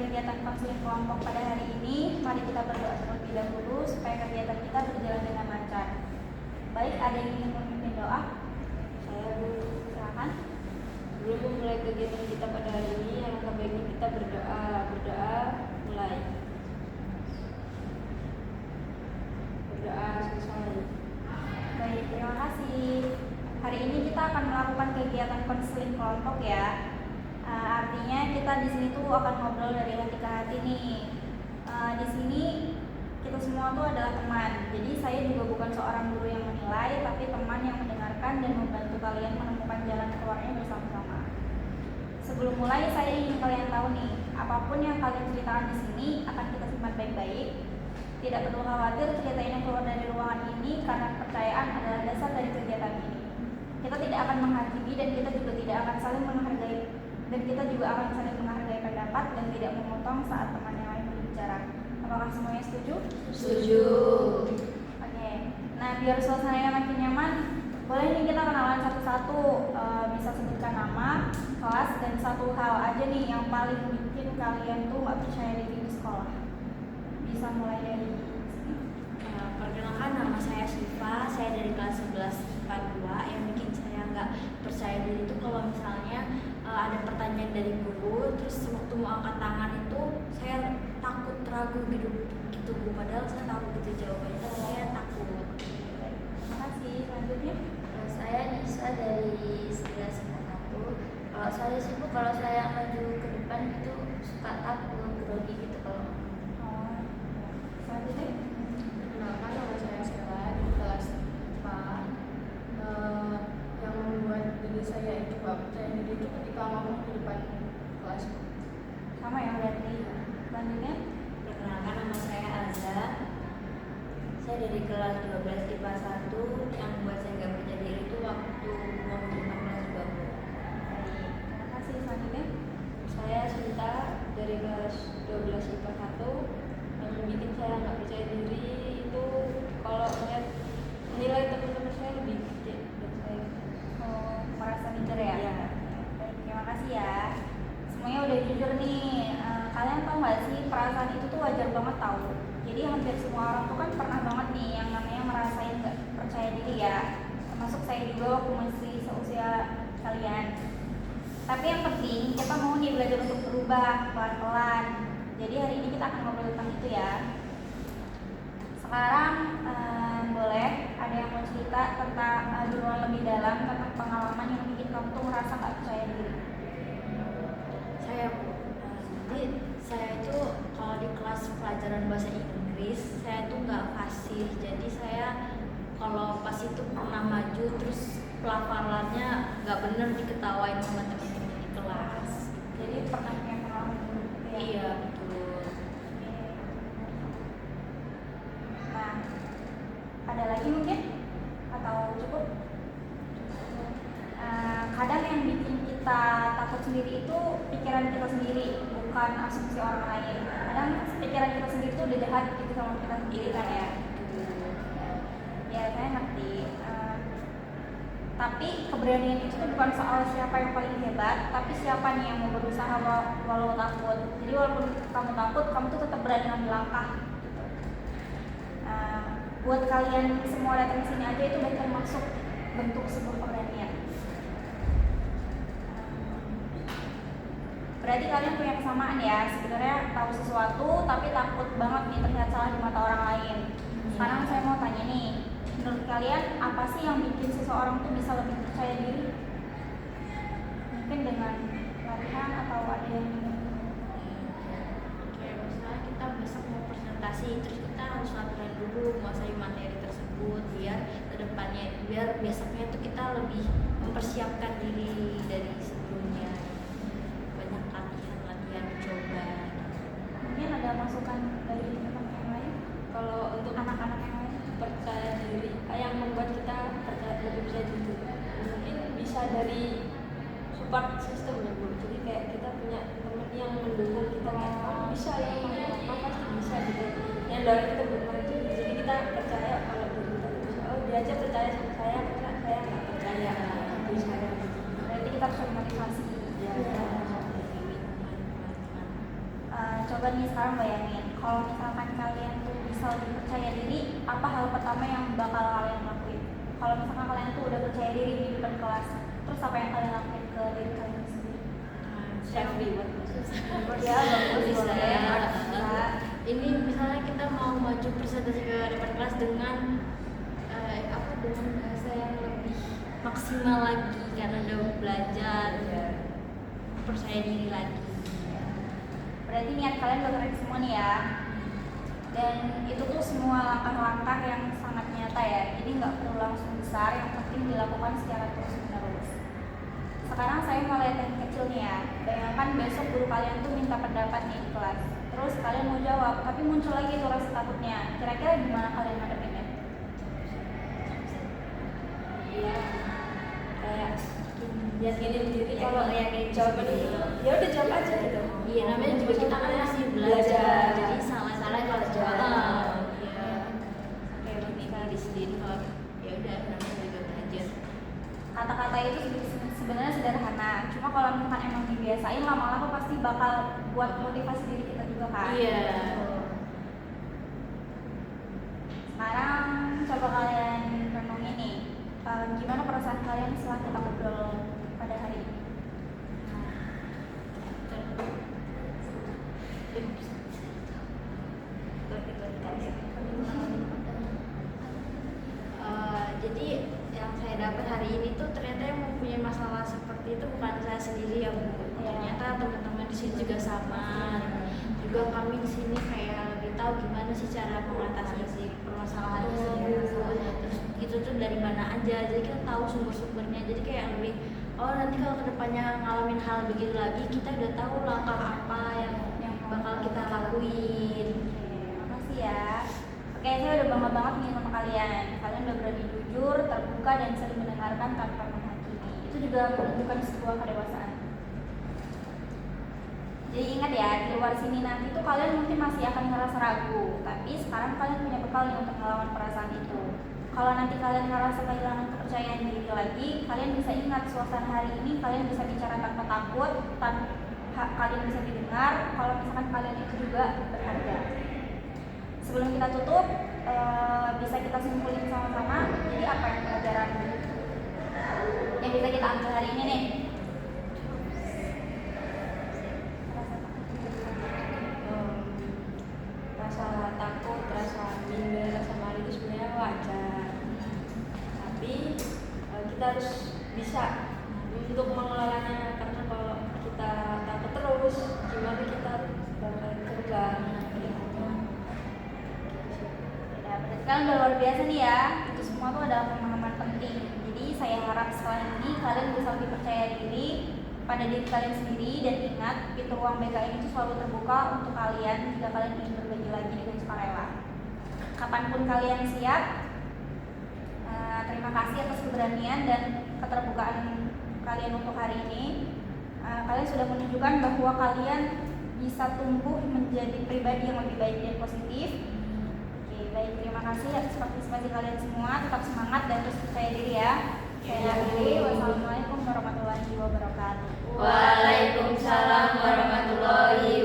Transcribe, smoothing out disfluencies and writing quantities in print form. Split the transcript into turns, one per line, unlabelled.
kegiatan konseling kelompok pada hari ini, mari kita berdoa terlebih dahulu supaya kegiatan kita berjalan dengan lancar. Baik, ada yang ingin memimpin doa?
Saya dulu.
Silakan.
Sebelum memulai kegiatan kita pada hari ini, alangkah baiknya kita berdoa. Mulai. Berdoa selesai.
Baik, terima kasih. Hari ini kita akan melakukan kegiatan konseling kelompok ya. Artinya kita di sini tuh akan ngobrol dari hati ke hati nih. Di sini kita semua tuh adalah teman. Jadi saya juga bukan seorang guru yang menilai, tapi teman yang mendengarkan dan membantu kalian menemukan jalan keluarnya bersama-sama. Sebelum mulai, saya ingin kalian tahu nih, apapun yang kalian ceritakan di sini akan kita simpan baik-baik. Tidak perlu khawatir cerita ini keluar dari ruangan ini karena kepercayaan adalah dasar dari kegiatan ini. Kita tidak akan menghakimi dan kita juga tidak akan saling menghargai pendapat dan tidak memotong saat teman yang lain berbicara. Apakah semuanya setuju?
Setuju.
Oke. Nah, biar suasananya makin nyaman, boleh nih kita kenalan satu-satu. Bisa sebutkan nama, kelas, dan satu hal aja nih yang paling bikin kalian tuh gak percaya diri di sekolah. Bisa mulai dari sini.
Perkenalkan, nama saya Syifa, saya dari kelas 11 IPA 2. Yang bikin saya nggak percaya diri itu kalau misalnya ada pertanyaan dari guru, terus waktu mau angkat tangan itu saya takut, ragu gitu Bu. Padahal saya tahu gitu jawabannya, tapi saya takut.
Terima kasih. Selanjutnya.
Saya Nisa dari 11 IPA 1. Kalau saya sibuk, kalau saya maju ke depan itu suka takut, grogi gitu kalau.
Selanjutnya.
Perkenalkan, nama saya Sela di kelas 4. Yang membuat diri saya itu gak percaya diri itu ketika ngomong di depan kelas.
Sama yang berarti. Selanjutnya.
Perkenalkan, nama saya Azza, saya dari kelas 12 IPA 1. Yang membuat saya nggak percaya diri itu waktu mau di depan kelas juga Bu.
Terima kasih. Selanjutnya.
Saya Sinta dari kelas 12 IPA 1. Yang bikin saya nggak percaya diri itu kalau melihat nilai teman-teman saya lebih gede dari saya.
Merasa minder ya?
Iya.
Baik, terima kasih ya. Semuanya udah jujur nih. Kalian tahu nggak sih, perasaan itu tuh wajar banget tahu. Jadi hampir semua orang tuh kan pernah banget nih yang namanya merasain nggak percaya diri ya. Termasuk saya juga waktu masih seusia kalian. Tapi yang penting kita mau nih belajar untuk berubah pelan-pelan. Jadi hari ini kita akan ngobrol tentang itu ya. Sekarang boleh ada yang mau cerita tentang duluan lebih dalam tentang pengalaman yang bikin kamu tuh merasa nggak percaya diri.
Saya jadi saya itu kalau di kelas pelajaran bahasa Inggris saya tuh nggak fasih, jadi saya kalau pas itu pernah maju terus pelafalannya nggak bener diketawain sama teman-teman di kelas.
Jadi pernah punya pengalaman buruk gitu ya?
Iya betul.
Nah, ada lagi mungkin? Atau cukup? Kadang yang bikin kita takut sendiri itu pikiran kita sendiri, bukan asumsi orang lain. Kadang pikiran kita sendiri itu udah jahat gitu sama kita sendiri kan ya. Ya, saya ngerti. Tapi keberanian itu tuh bukan soal siapa yang paling hebat, tapi siapa nih yang mau berusaha walau takut. Jadi walaupun kamu takut, kamu tuh tetap berani ngambil langkah. Gitu. Buat kalian semua datang ke sini aja itu udah termasuk bentuk sebuah keberanian. Berarti kalian punya kesamaan ya, sebenarnya tahu sesuatu tapi takut banget nih terlihat salah di mata orang lain. Sekarang saya mau tanya nih, menurut kalian apa sih yang bikin seseorang tuh bisa lebih percaya diri? Mungkin dengan latihan atau ada yang
Kayak misalnya kita besok mau presentasi, terus kita harus latihan dulu menguasai materi tersebut biar kedepannya, biar besoknya tuh kita lebih mempersiapkan diri dari sebelumnya. Banyak latihan coba.
mungkin ada masukan dari teman-teman yang lain?
Kalau untuk
Anak-anak yang lain?
percaya diri, yang membuat kita lebih percaya diri, mungkin bisa dari support system ya Bu. Jadi kayak kita punya teman yang mendukung kita, kayak kamu bisa ya, kamu pasti bisa gitu. Yang dorong kita buat maju, jadi kita percaya kalau diri kita bisa. Oh dia aja percaya sama saya nggak percaya di saya.
Berarti kita harus memotivasi.
Ya.
coba nih sekarang bayangin, kalau misalkan kalian tuh bisa lebih percaya diri, apa hal pertama yang bakal kalian lakuin? Kalau misalkan kalian tuh udah percaya diri di depan kelas, terus apa yang kalian lakuin ke diri kalian sendiri?
Self reward.
Ya bagus,
Bisa
boleh.
ya.
Bisa.
Ini misalnya kita mau maju presentasi ke depan kelas dengan dengan bahasa yang lebih maksimal lagi karena udah belajar, percaya diri lagi.
Berarti niat kalian udah keren semua nih ya. Dan itu tuh semua langkah-langkah yang sangat nyata ya. Jadi nggak perlu langsung besar, yang penting dilakukan secara terus-menerus. Sekarang saya mau lihat yang kecil nih ya. Bayangkan besok guru kalian tuh minta pendapat nih di kelas. Terus kalian mau jawab, tapi muncul lagi tuh rasa takutnya. Kira-kira gimana kalian ngadepinnya?
Iya, kayak yakinin diri
Ya,
kalau
yakinin
jawaban
diri.
itu ya udah jawab aja gitu.
Iya, namanya juga kita kan masih belajar, jadi salah kalau jawab. Iya. Kayak diri sendiri kalau ya udah namanya juga belajar.
Kata-kata itu sebenarnya sederhana. Cuma kalau misalkan emang dibiasain, lama-lama pasti bakal buat motivasi diri kita juga kan.
Iya.
Sekarang coba kalian renungin nih, gimana perasaan kalian setelah kita ngobrol pada hari ini?
Jadi yang saya dapat hari ini tuh ternyata yang mempunyai masalah seperti itu bukan saya sendiri ya Bu. Ternyata teman-teman di sini juga sama. Juga kami di sini kayak lebih tahu gimana sih cara mengatasi si permasalahan tersebut. Terus itu tuh dari mana aja. Jadi kita tahu sumber-sumbernya. Jadi kayak lebih nanti kalau kedepannya ngalamin hal begitu lagi kita udah tahu langkah apa yang bakal kita lakuin.
Makasih ya. Oke, saya udah bangga banget nih sama kalian. Kalian udah berani jujur, terbuka, dan saling mendengarkan tanpa menghakimi. Itu juga menunjukkan sebuah kedewasaan. Jadi ingat ya, di luar sini nanti tuh kalian mungkin masih akan ngerasa ragu, tapi sekarang kalian punya bekal nih untuk melawan perasaan itu. Kalau nanti kalian ngerasa kehilangan kepercayaan diri lagi, kalian bisa ingat suasana hari ini kalian bisa bicara tanpa takut, kalian bisa didengar. Kalau misalkan kalian itu juga berharga. Sebelum kita tutup, bisa kita simpulin sama-sama. Jadi apa yang pelajaran yang bisa kita ambil hari ini nih?
Rasa takut, rasa minder, rasa malu itu sebenarnya wajar. Tapi kita harus bisa untuk mengelolanya, karena kalau kita takut terus, gimana kita bakal terbang.
Ya, berarti kalian udah luar biasa nih ya. Itu semua tuh adalah pemahaman penting. Jadi saya harap setelah ini kalian bisa lebih percaya diri pada diri kalian sendiri, dan ingat pintu ruang BKM itu selalu terbuka untuk kalian jika kalian ingin berbagi lagi dengan sukarela. Kapanpun kalian siap. Terima kasih atas keberanian dan keterbukaan kalian untuk hari ini. Kalian sudah menunjukkan bahwa kalian bisa tumbuh menjadi pribadi yang lebih baik dan positif. Baik, terima kasih atas partisipasi kalian semua. Tetap semangat dan terus percaya diri ya. Saya akhiri. Wassalamualaikum warahmatullahi wabarakatuh.
Waalaikumsalam warahmatullahi